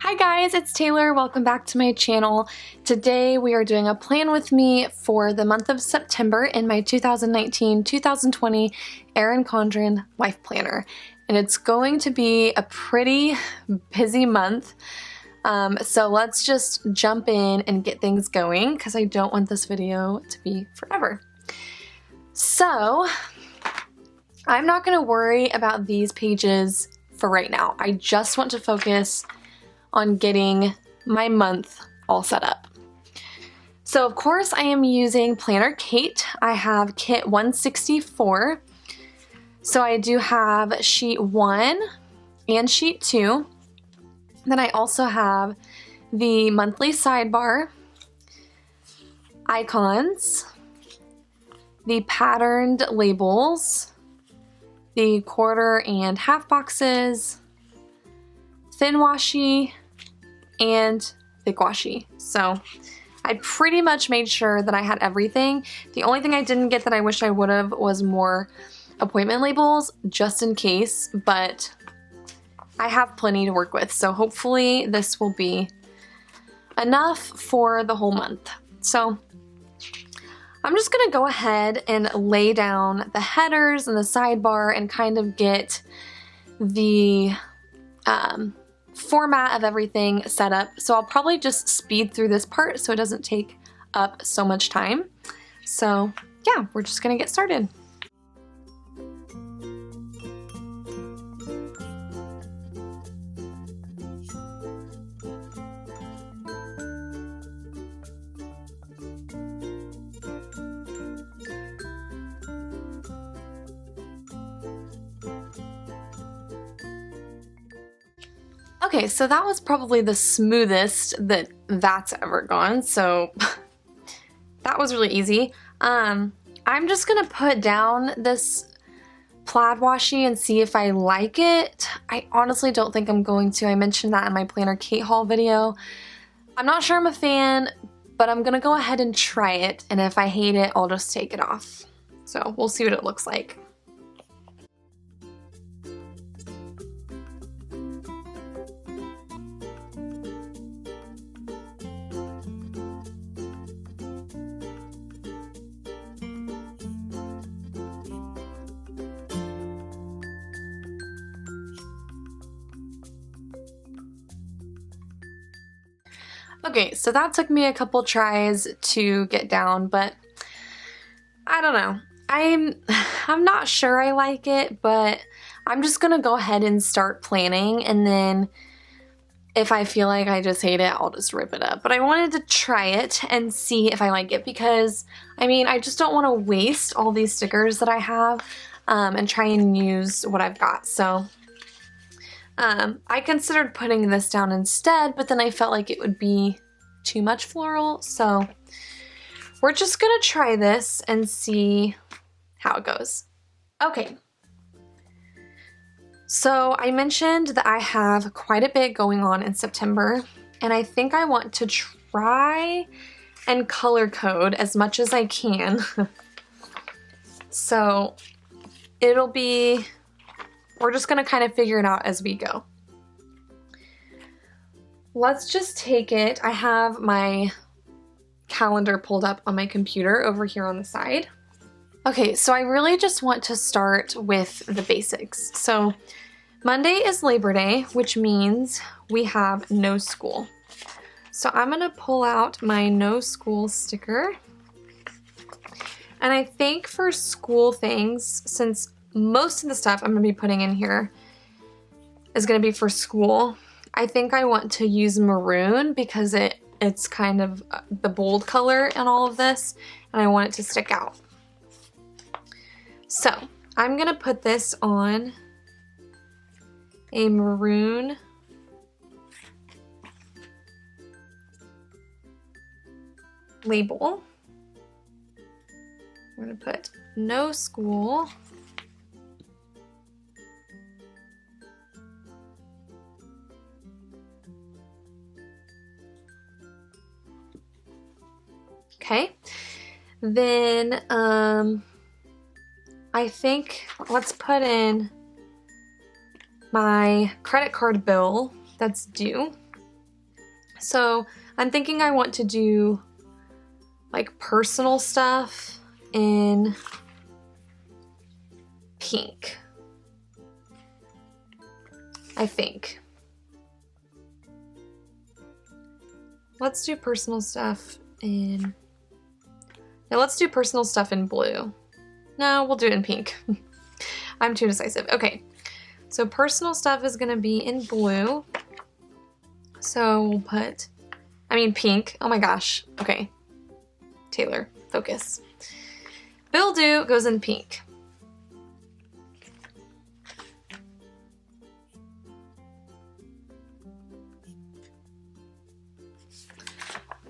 Hi guys, it's Taylor. Welcome back to my channel. Today we are doing a plan with me for the month of September in my 2019-2020 Erin Condren Life Planner. And it's going to be a pretty busy month. So let's just jump in and get things going because I don't want this video to be forever. So I'm not going to worry about these pages for right now. I just want to focus on getting my month all set up. So of course I am using Planner Kate. I have kit 164. So I do have sheet 1 and sheet 2. Then I also have the monthly sidebar, icons, the patterned labels, the quarter and half boxes, thin washi, and thick washi. So I pretty much made sure that I had everything. The only thing I didn't get that I wish I would have was more appointment labels, just in case, but I have plenty to work with. So hopefully this will be enough for the whole month. So I'm just gonna go ahead and lay down the headers and the sidebar and kind of get the format of everything set up. So I'll probably just speed through this part so it doesn't take up so much time. So yeah, we're just gonna get started. Okay, so that was probably the smoothest that's ever gone, so that was really easy. I'm just gonna put down this plaid washi and see if I like it. I honestly don't think I'm going to. I mentioned that in my Planner Kate haul video. I'm not sure I'm a fan, but I'm gonna go ahead and try it, and if I hate it, I'll just take it off. So we'll see what it looks like. Okay, so that took me a couple tries to get down, but I don't know. I'm not sure I like it, but I'm just gonna go ahead and start planning, and then if I feel like I just hate it, I'll just rip it up. But I wanted to try it and see if I like it because, I mean, I just don't want to waste all these stickers that I have and try and use what I've got. So I considered putting this down instead, but then I felt like it would be too much floral, so we're just gonna try this and see how it goes. Okay, so I mentioned that I have quite a bit going on in September, and I think I want to try and color code as much as I can. So we're just gonna kind of figure it out as we go. Let's just take it. I have my calendar pulled up on my computer over here on the side. Okay, so I really just want to start with the basics. So Monday is Labor Day, which means we have no school. So I'm gonna pull out my no school sticker. And I think for school things, since most of the stuff I'm gonna be putting in here is gonna be for school, I think I want to use maroon because it's kind of the bold color in all of this, and I want it to stick out. So I'm gonna put this on a maroon label. I'm gonna put no school. Okay, then I think let's put in my credit card bill that's due. So I'm thinking I want to do like personal stuff in pink, I think. Let's do personal stuff in, now let's do personal stuff in blue. No, we'll do it in pink. I'm too decisive. Okay, so personal stuff is gonna be in blue. So we'll put, pink. Oh my gosh. Okay. Taylor, focus. Bill do goes in pink.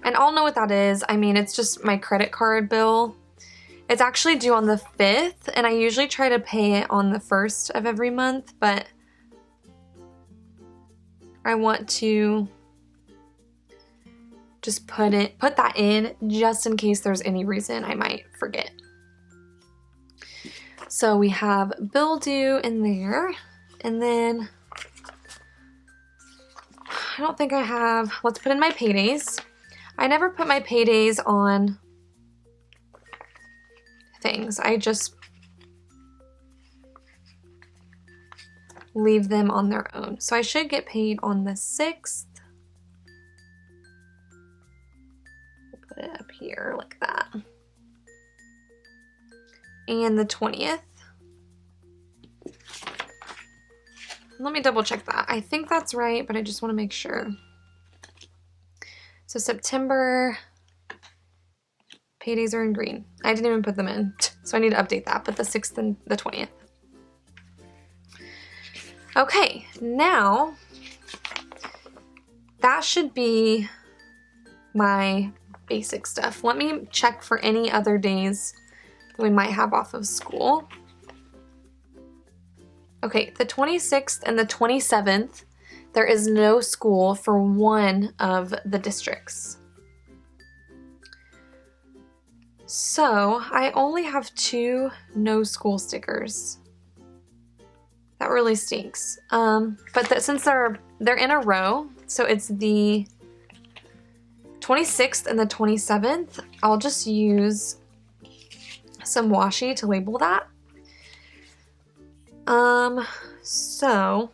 And I'll know what that is. It's just my credit card bill. It's actually due on the 5th, and I usually try to pay it on the 1st of every month, but I want to just put that in just in case there's any reason I might forget. So we have bill due in there, and then I don't think I have, let's put in my paydays. I never put my paydays on things. I just leave them on their own. So I should get paid on the 6th. We'll put it up here like that. And the 20th. Let me double check that. I think that's right, but I just want to make sure. So September, paydays are in green. I didn't even put them in, so I need to update that, but the 6th and the 20th. Okay, now that should be my basic stuff. Let me check for any other days we might have off of school. Okay, the 26th and the 27th, there is no school for one of the districts. So I only have 2 no school stickers. That really stinks. But since they're in a row, so it's the 26th and the 27th, I'll just use some washi to label that. So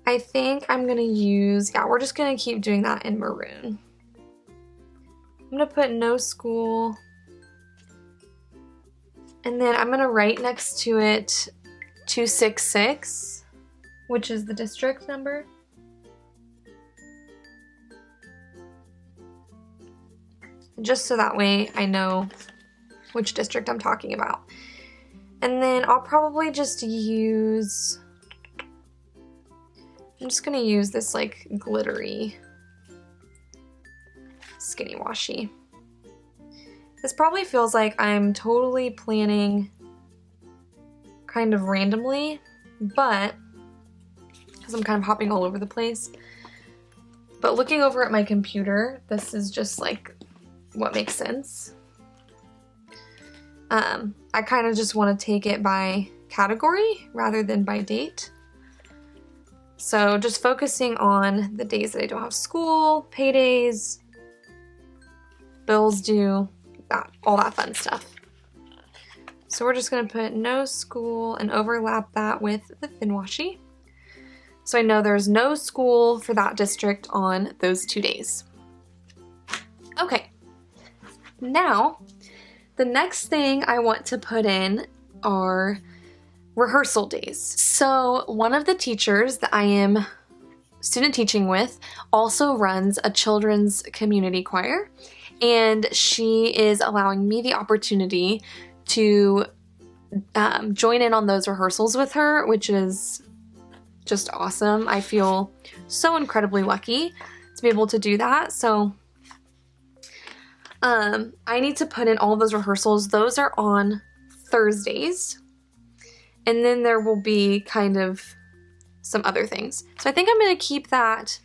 I think I'm gonna use, we're just gonna keep doing that in maroon. I'm gonna put no school, and then I'm gonna write next to it 266, which is the district number. Just so that way I know which district I'm talking about. And then I'll probably just use, I'm just gonna use this like glittery skinny washi. This probably feels like I'm totally planning kind of randomly, but because I'm kind of hopping all over the place. But looking over at my computer, this is just like what makes sense. I kind of just want to take it by category rather than by date. So just focusing on the days that I don't have school, paydays, bills due, all that fun stuff. So we're just going to put no school and overlap that with the thin washi. So I know there's no school for that district on those 2 days. Okay, now the next thing I want to put in are rehearsal days. So one of the teachers that I am student teaching with also runs a children's community choir, and she is allowing me the opportunity to join in on those rehearsals with her, which is just awesome. I feel so incredibly lucky to be able to do that. So I need to put in all those rehearsals. Those are on Thursdays. And then there will be kind of some other things. So I think I'm going to keep that.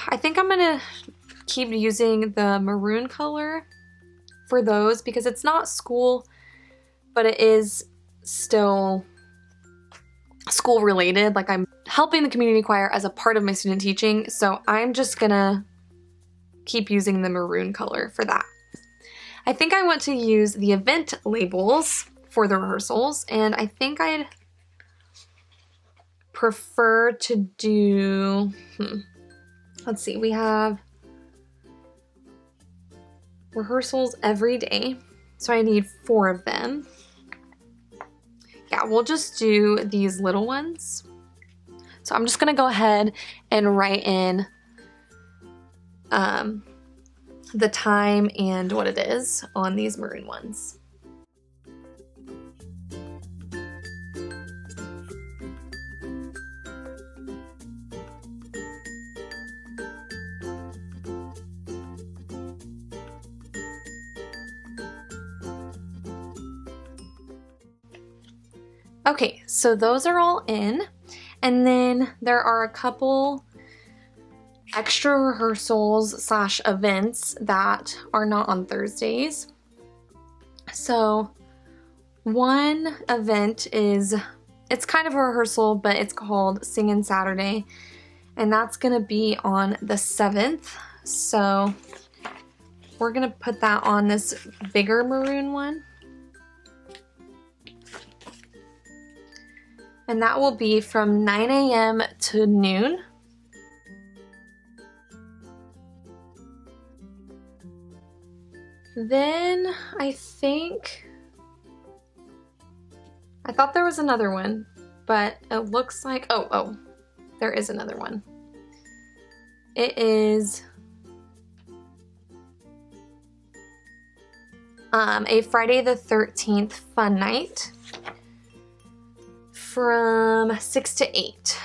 I think I'm going to keep using the maroon color for those because it's not school, but it is still school related. Like I'm helping the community choir as a part of my student teaching, so I'm just gonna keep using the maroon color for that. I think I want to use the event labels for the rehearsals, and I think I'd prefer to do, let's see, we have rehearsals every day, so I need 4 of them. Yeah, we'll just do these little ones. So I'm just gonna go ahead and write in the time and what it is on these maroon ones. Okay, so those are all in, and then there are a couple extra rehearsals / events that are not on Thursdays. So one event is, it's kind of a rehearsal, but it's called Singin' Saturday, and that's gonna be on the 7th. So we're gonna put that on this bigger maroon one. And that will be from 9 a.m. to noon. Then I thought there was another one, but it looks like, oh, there is another one. It is a Friday the 13th fun night from 6 to 8.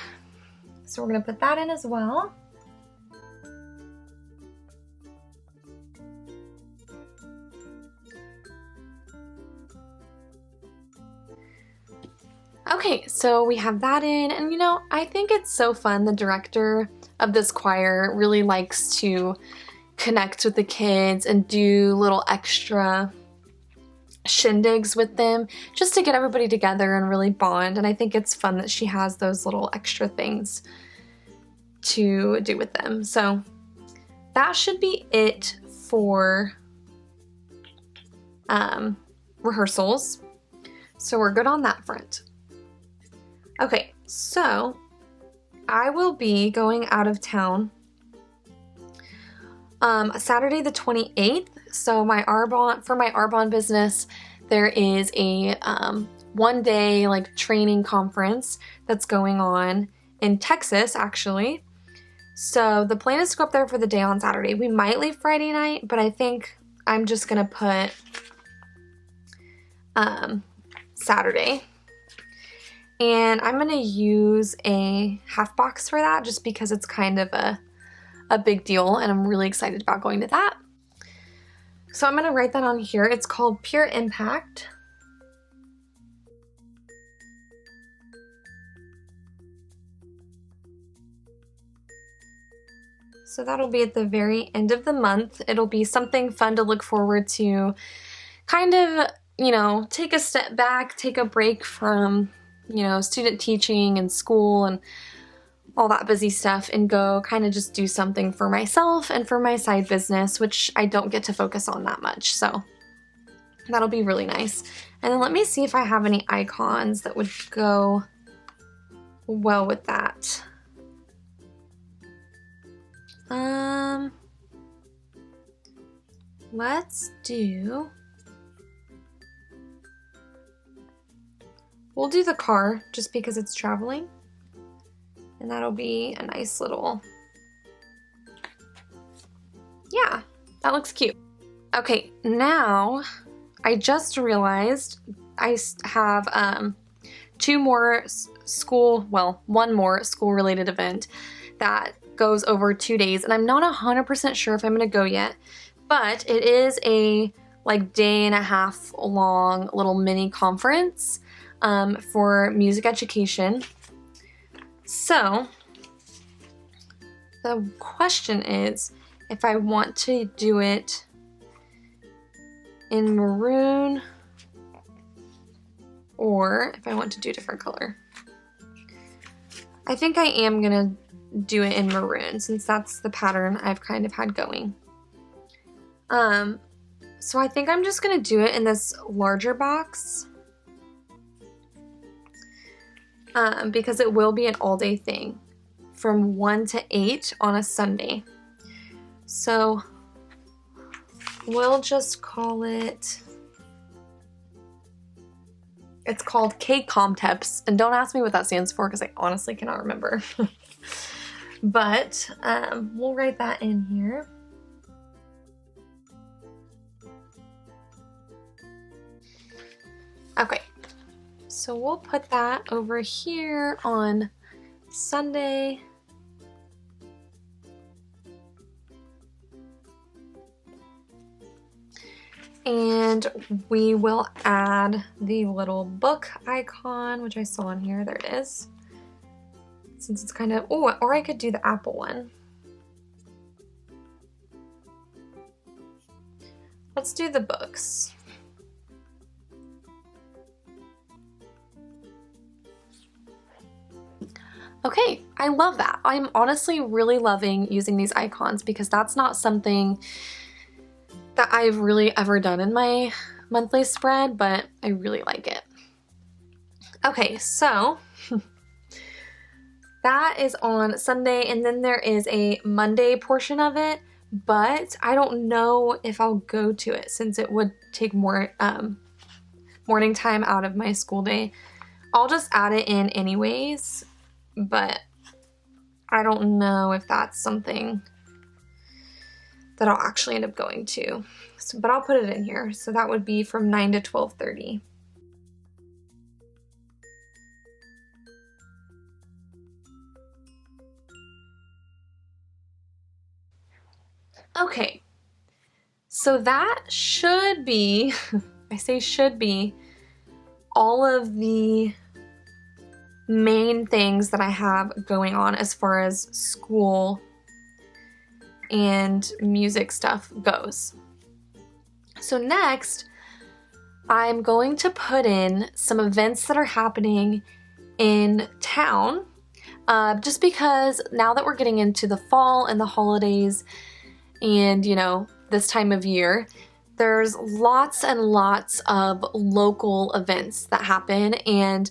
So we're gonna put that in as well. Okay, so we have that in, and you know, I think it's so fun. The director of this choir really likes to connect with the kids and do little extra shindigs with them just to get everybody together and really bond, and I think it's fun that she has those little extra things to do with them. So that should be it for rehearsals. So we're good on that front. Okay, so I will be going out of town Saturday the 28th. So for my Arbonne business, there is a 1-day like training conference that's going on in Texas, actually. So the plan is to go up there for the day on Saturday. We might leave Friday night, but I think I'm just gonna put Saturday. And I'm gonna use a half box for that just because it's kind of a big deal, and I'm really excited about going to that. So I'm gonna write that on here. It's called Pure Impact. So that'll be at the very end of the month. It'll be something fun to look forward to, kind of, you know, take a step back, take a break from, you know, student teaching and school and all that busy stuff, and go kind of just do something for myself and for my side business, which I don't get to focus on that much. So that'll be really nice. And then let me see if I have any icons that would go well with that. Let's do, we'll do the car just because it's traveling, and that'll be a nice little, yeah, that looks cute. Okay, now I just realized I have one more school related event that goes over 2 days, and I'm not 100% sure if I'm gonna go yet, but it is a like day and a half long little mini conference for music education. So the question is if I want to do it in maroon or if I want to do a different color. I think I am gonna do it in maroon since that's the pattern I've kind of had going. So I think I'm just gonna do it in this larger box because it will be an all-day thing from 1 to 8 on a Sunday. So we'll just call it, it's called K-Comteps, and don't ask me what that stands for because I honestly cannot remember. But we'll write that in here. Okay, so we'll put that over here on Sunday. And we will add the little book icon, which I saw in here. There it is. Since it's kind of, oh, or I could do the apple one. Let's do the books. Okay, I love that. I'm honestly really loving using these icons because that's not something that I've really ever done in my monthly spread, but I really like it. Okay, so that is on Sunday, and then there is a Monday portion of it, but I don't know if I'll go to it since it would take more morning time out of my school day. I'll just add it in anyways, but I don't know if that's something that I'll actually end up going to. So, but I'll put it in here. So that would be from 9 to 12:30. Okay, so that should be, I say should be, all of the main things that I have going on as far as school and music stuff goes. So next, I'm going to put in some events that are happening in town, just because now that we're getting into the fall and the holidays and, you know, this time of year, there's lots and lots of local events that happen, and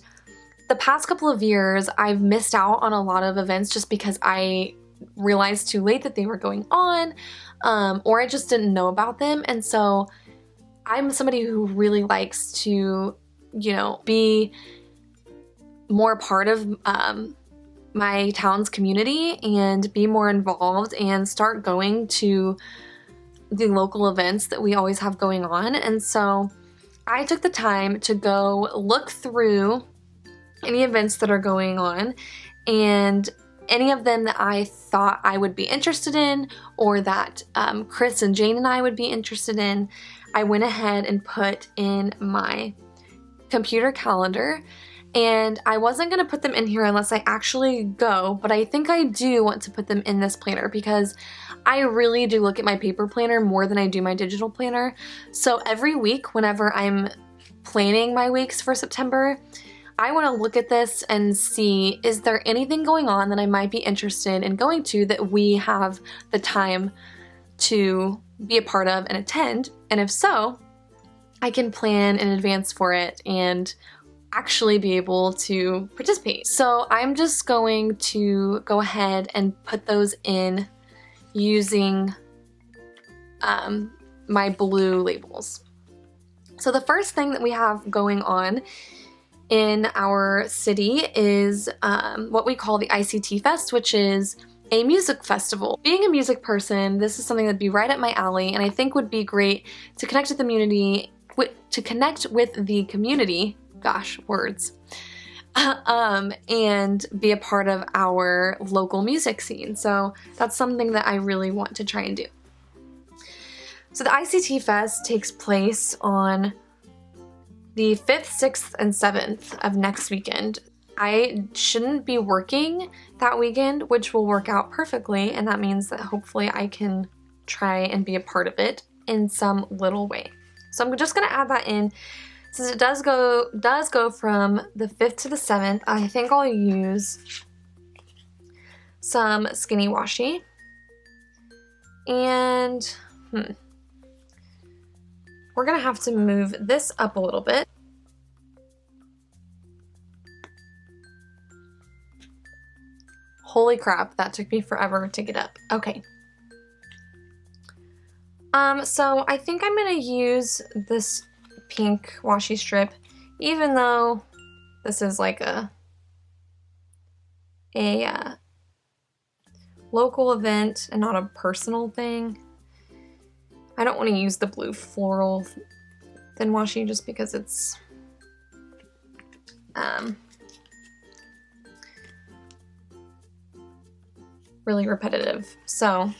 the past couple of years I've missed out on a lot of events just because I realized too late that they were going on, or I just didn't know about them. And so I'm somebody who really likes to, you know, be more part of my town's community and be more involved and start going to the local events that we always have going on. And so I took the time to go look through any events that are going on, and any of them that I thought I would be interested in, or that Chris and Jane and I would be interested in, I went ahead and put in my computer calendar. And I wasn't going to put them in here unless I actually go, but I think I do want to put them in this planner because I really do look at my paper planner more than I do my digital planner. So every week, whenever I'm planning my weeks for September, I want to look at this and see, is there anything going on that I might be interested in going to that we have the time to be a part of and attend? And if so, I can plan in advance for it and actually be able to participate. So I'm just going to go ahead and put those in using my blue labels. So the first thing that we have going on in our city is what we call the ICT Fest, which is a music festival. Being a music person, this is something that'd be right up my alley, and I think would be great to connect with the community, gosh, words, and be a part of our local music scene. So that's something that I really want to try and do. So the ICT Fest takes place on the 5th, 6th, and 7th of next weekend. I shouldn't be working that weekend, which will work out perfectly, and that means that hopefully I can try and be a part of it in some little way. So I'm just gonna add that in. Since it does go from the 5th to the 7th, I think I'll use some skinny washi. And we're gonna have to move this up a little bit. Holy crap, that took me forever to get up. Okay. So I think I'm gonna use this pink washi strip, even though this is like a local event and not a personal thing. I don't want to use the blue floral thin washi just because it's really repetitive. So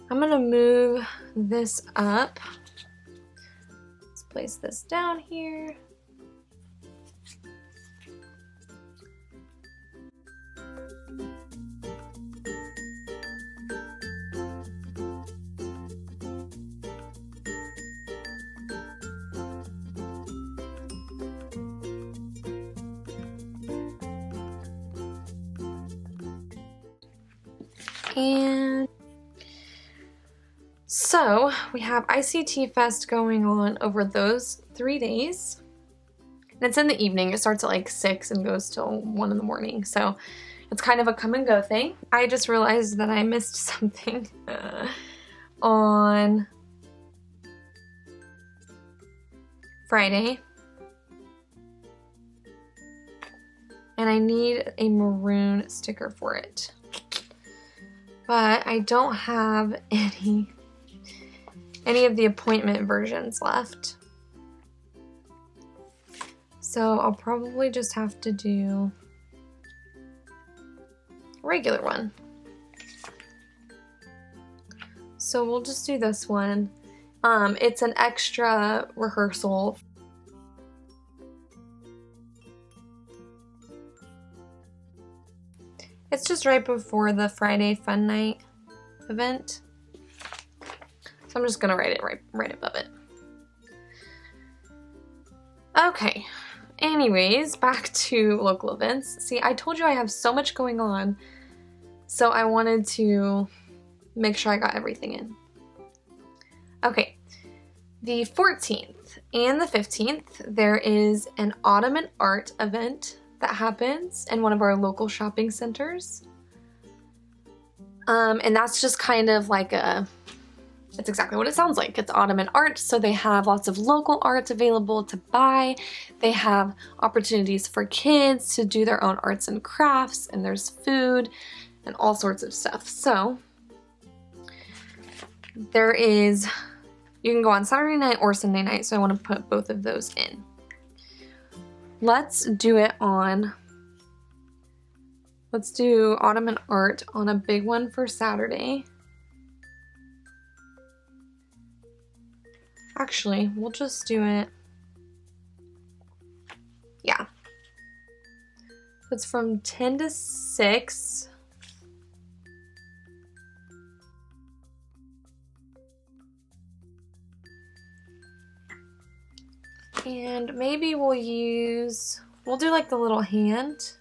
I'm gonna move this up. Let's place this down here. And so we have ICT Fest going on over those 3 days. And it's in the evening. It starts at like 6 and goes till 1 in the morning. So it's kind of a come and go thing. I just realized that I missed something on Friday. And I need a maroon sticker for it. But I don't have any of the appointment versions left. So I'll probably just have to do a regular one. So we'll just do this one. It's an extra rehearsal. It's just right before the Friday Fun Night event. So I'm just gonna write it right above it. Okay, anyways, back to local events. See, I told you I have so much going on, so I wanted to make sure I got everything in. Okay, the 14th and the 15th, there is an Autumn and Art event that happens in one of our local shopping centers. And that's just kind of like it's exactly what it sounds like. It's Autumn and Art, so they have lots of local arts available to buy. They have opportunities for kids to do their own arts and crafts, and there's food and all sorts of stuff. So you can go on Saturday night or Sunday night, so I want to put both of those in. Let's do Autumn and Art on a big one for Saturday. Actually, we'll just do it. Yeah. It's from 10 to 6. And maybe we'll do like the little hand.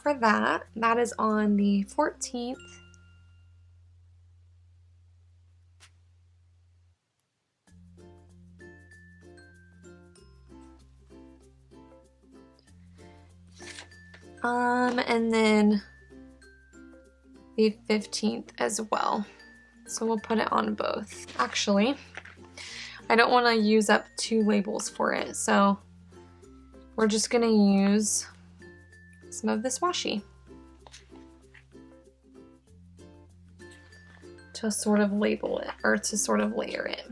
For that is on the 14th. And then the 15th as well. So we'll put it on both. Actually, I don't want to use up 2 labels for it, so we're just gonna use some of this washi to sort of label it, or to sort of layer it.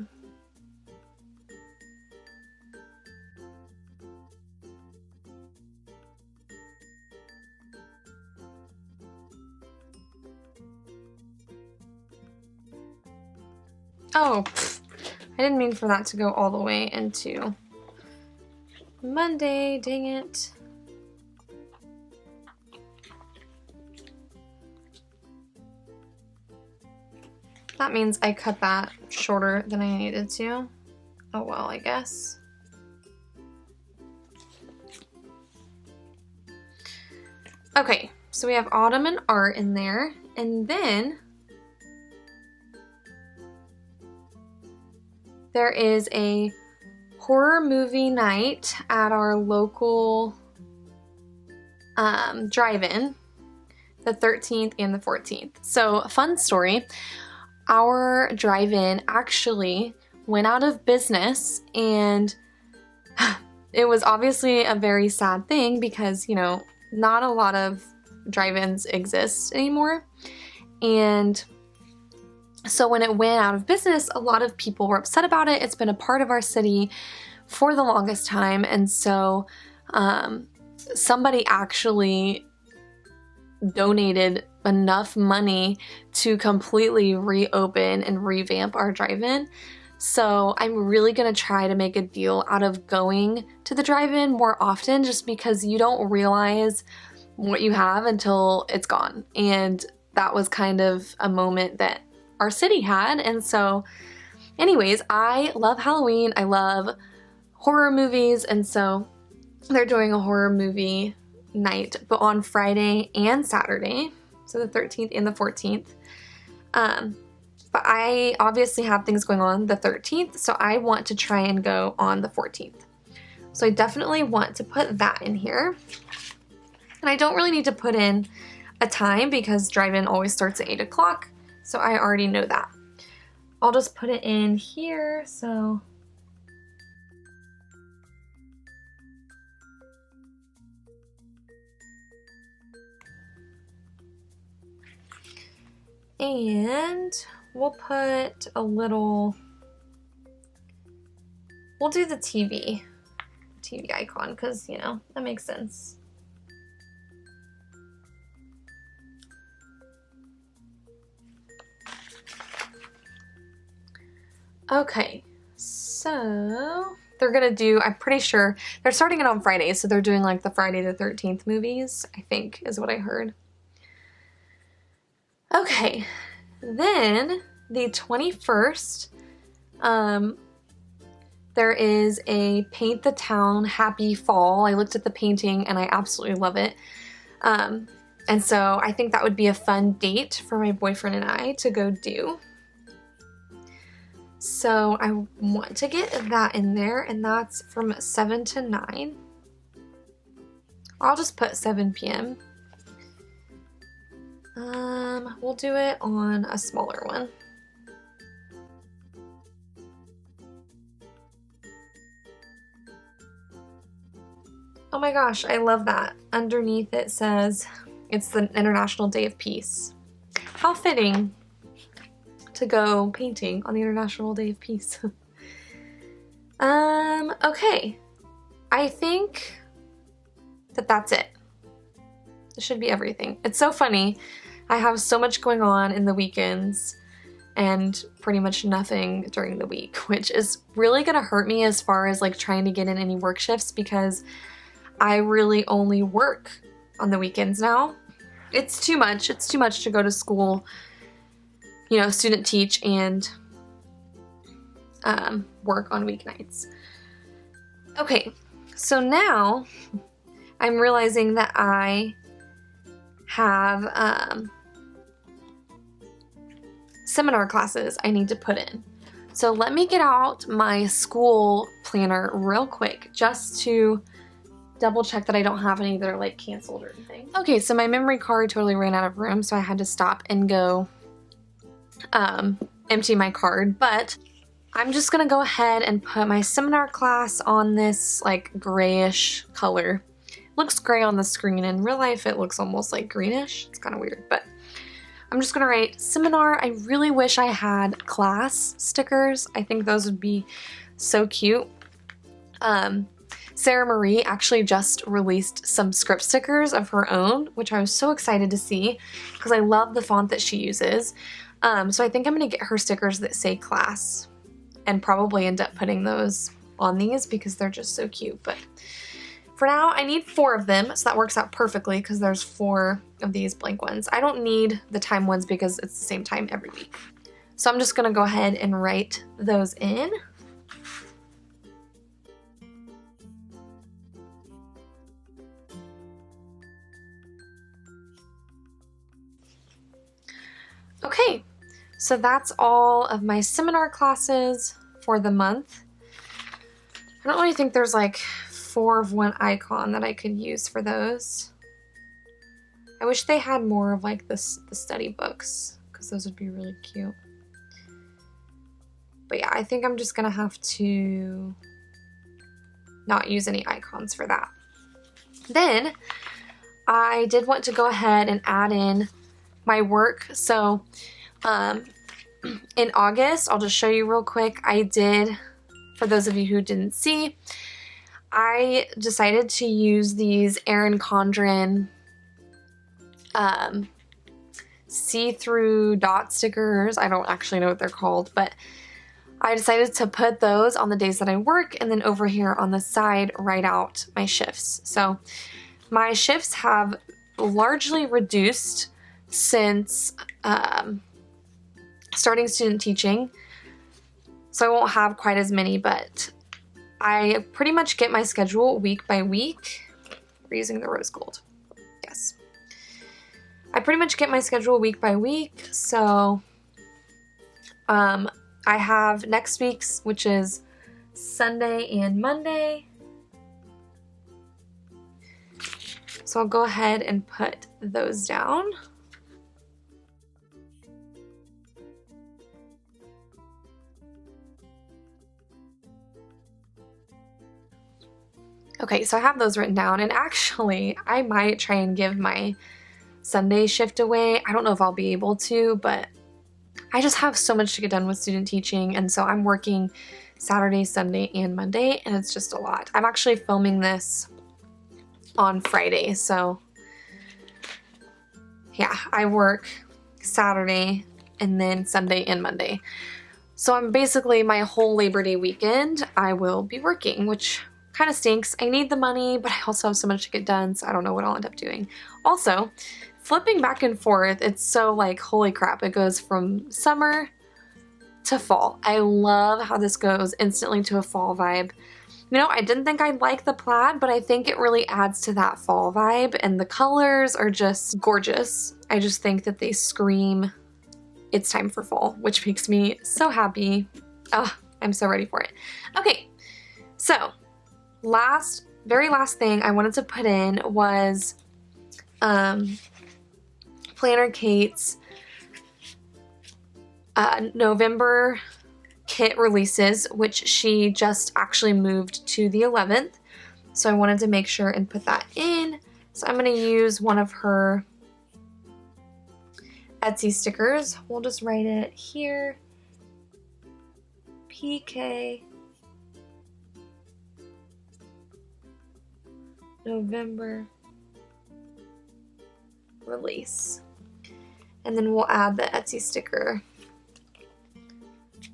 Oh, I didn't mean for that to go all the way into Monday, dang it. That means I cut that shorter than I needed to. Oh well, I guess. Okay, so we have autumn and art in there, and then there is a horror movie night at our local drive-in, the 13th and the 14th. So, fun story, our drive-in actually went out of business, and it was obviously a very sad thing because, you know, not a lot of drive-ins exist anymore. And so when it went out of business, a lot of people were upset about it. It's been a part of our city for the longest time. And so somebody actually donated enough money to completely reopen and revamp our drive-in. So I'm really gonna try to make a deal out of going to the drive-in more often, just because you don't realize what you have until it's gone. And that was kind of a moment that our city had. And so anyways, I love Halloween. I love horror movies. And so they're doing a horror movie night, but on Friday and Saturday. So the 13th and the 14th. But I obviously have things going on the 13th, so I want to try and go on the 14th. So I definitely want to put that in here. And I don't really need to put in a time because drive-in always starts at 8 o'clock, so I already know that. I'll just put it in here, so. And we'll put a little, we'll do the TV icon because, you know, that makes sense. Okay, so they're gonna do, I'm pretty sure, they're starting it on Friday, so they're doing like the Friday the 13th movies, I think is what I heard. Okay, then the 21st, there is a Paint the Town Happy Fall. I looked at the painting and I absolutely love it. And so I think that would be a fun date for my boyfriend and I to go do. So I want to get that in there, and that's from 7 to 9. I'll just put 7 p.m. We'll do it on a smaller one. Oh my gosh, I love that. Underneath it says it's the International Day of Peace. How fitting to go painting on the International Day of Peace. Okay. I think that that's it. It should be everything. It's so funny. I have so much going on in the weekends and pretty much nothing during the week, which is really gonna hurt me as far as like trying to get in any work shifts because I really only work on the weekends now. It's too much. It's too much to go to school, you know, student teach and work on weeknights. Okay, so now I'm realizing that I have seminar classes I need to put in. So let me get out my school planner real quick just to double check that I don't have any that are like canceled or anything. Okay, so my memory card totally ran out of room, so I had to stop and go empty my card, but I'm just gonna go ahead and put my seminar class on this like grayish color. It looks gray on the screen. In real life it looks almost like greenish. It's kind of weird, but I'm just gonna write seminar. I really wish I had class stickers. I think those would be so cute. Sarah Marie actually just released some script stickers of her own, which I was so excited to see because I love the font that she uses. So I think I'm gonna get her stickers that say class and probably end up putting those on these because they're just so cute. But for now, I need 4 of them, so that works out perfectly because there's 4 of these blank ones. I don't need the time ones because it's the same time every week. So I'm just gonna go ahead and write those in. So that's all of my seminar classes for the month. I don't really think there's like 4 of 1 icon that I could use for those. I wish they had more of like the study books, because those would be really cute. But yeah, I think I'm just gonna have to not use any icons for that. Then I did want to go ahead and add in my work. So in August, I'll just show you real quick. I did, for those of you who didn't see, I decided to use these Erin Condren see-through dot stickers. I don't actually know what they're called, but I decided to put those on the days that I work, and then over here on the side write out my shifts. So my shifts have largely reduced since starting student teaching, so I won't have quite as many, but I pretty much get my schedule week by week. We're using the rose gold. Yes. I pretty much get my schedule week by week, so I have next week's, which is Sunday and Monday. So I'll go ahead and put those down. Okay, so I have those written down, and actually I might try and give my Sunday shift away. I don't know if I'll be able to, but I just have so much to get done with student teaching, and so I'm working Saturday, Sunday, and Monday, and it's just a lot. I'm actually filming this on Friday, so yeah, I work Saturday and then Sunday and Monday. So I'm basically, my whole Labor Day weekend, I will be working, which kind of stinks. I need the money, but I also have so much to get done, so I don't know what I'll end up doing. Also, flipping back and forth, it's so like, holy crap, it goes from summer to fall. I love how this goes instantly to a fall vibe. You know, I didn't think I'd like the plaid, but I think it really adds to that fall vibe, and the colors are just gorgeous. I just think that they scream, it's time for fall, which makes me so happy. Oh, I'm so ready for it. Okay, so very last thing I wanted to put in was Planner Kate's November kit releases, which she just actually moved to the 11th. So I wanted to make sure and put that in. So I'm going to use one of her Etsy stickers. We'll just write it here. PK November release. And then we'll add the Etsy sticker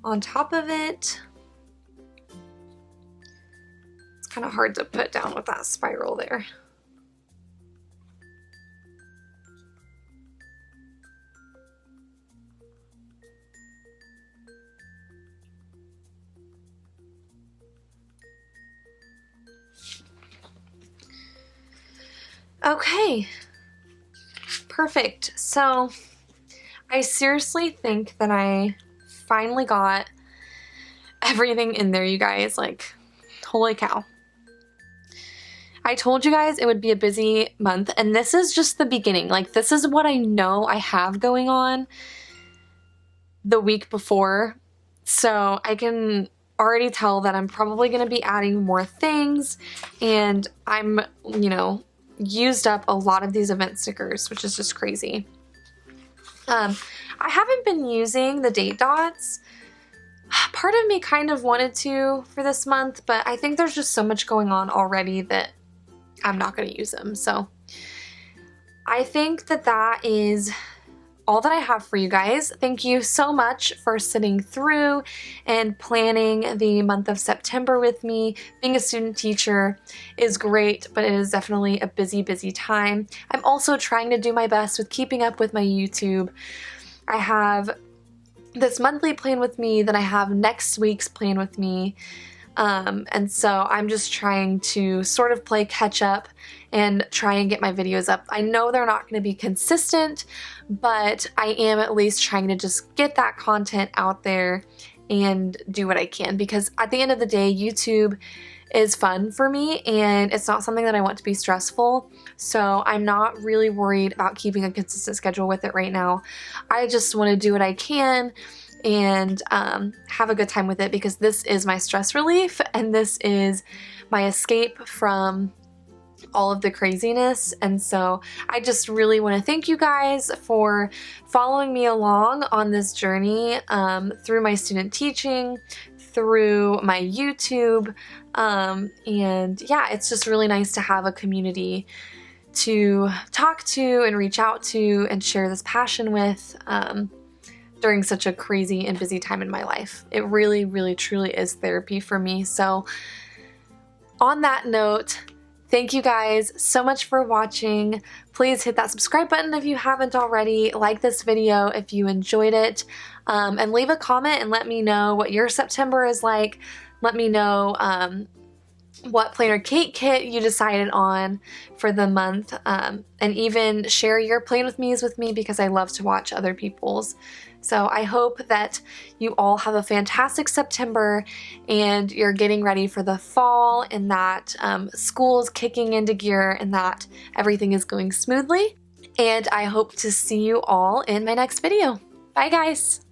on top of it. It's kind of hard to put down with that spiral there. Okay, perfect. So I seriously think that I finally got everything in there, you guys. Like, holy cow. I told you guys it would be a busy month, and this is just the beginning. Like, this is what I know I have going on the week before. So I can already tell that I'm probably going to be adding more things, and I'm, you know, used up a lot of these event stickers, which is just crazy. I haven't been using the date dots. Part of me kind of wanted to for this month, but I think there's just so much going on already that I'm not going to use them. So I think that that is all that I have for you guys. Thank you so much for sitting through and planning the month of September with me. Being a student teacher is great, but it is definitely a busy, busy time. I'm also trying to do my best with keeping up with my YouTube. I have this monthly plan with me, then I have next week's plan with me. And so I'm just trying to sort of play catch up and try and get my videos up. I know they're not going to be consistent, but I am at least trying to just get that content out there and do what I can, because at the end of the day, YouTube is fun for me and it's not something that I want to be stressful. So I'm not really worried about keeping a consistent schedule with it right now. I just want to do what I can and have a good time with it, because this is my stress relief and this is my escape from all of the craziness. And so I just really want to thank you guys for following me along on this journey through my student teaching, through my YouTube, and yeah, it's just really nice to have a community to talk to and reach out to and share this passion with during such a crazy and busy time in my life. It really, really, truly is therapy for me. So on that note, thank you guys so much for watching. Please hit that subscribe button if you haven't already. Like this video if you enjoyed it, and leave a comment and let me know what your September is like. Let me know what planner cake kit you decided on for the month, and even share your plan with me's with me, because I love to watch other people's. So I hope that you all have a fantastic September and you're getting ready for the fall, and that school's kicking into gear and that everything is going smoothly. And I hope to see you all in my next video. Bye guys!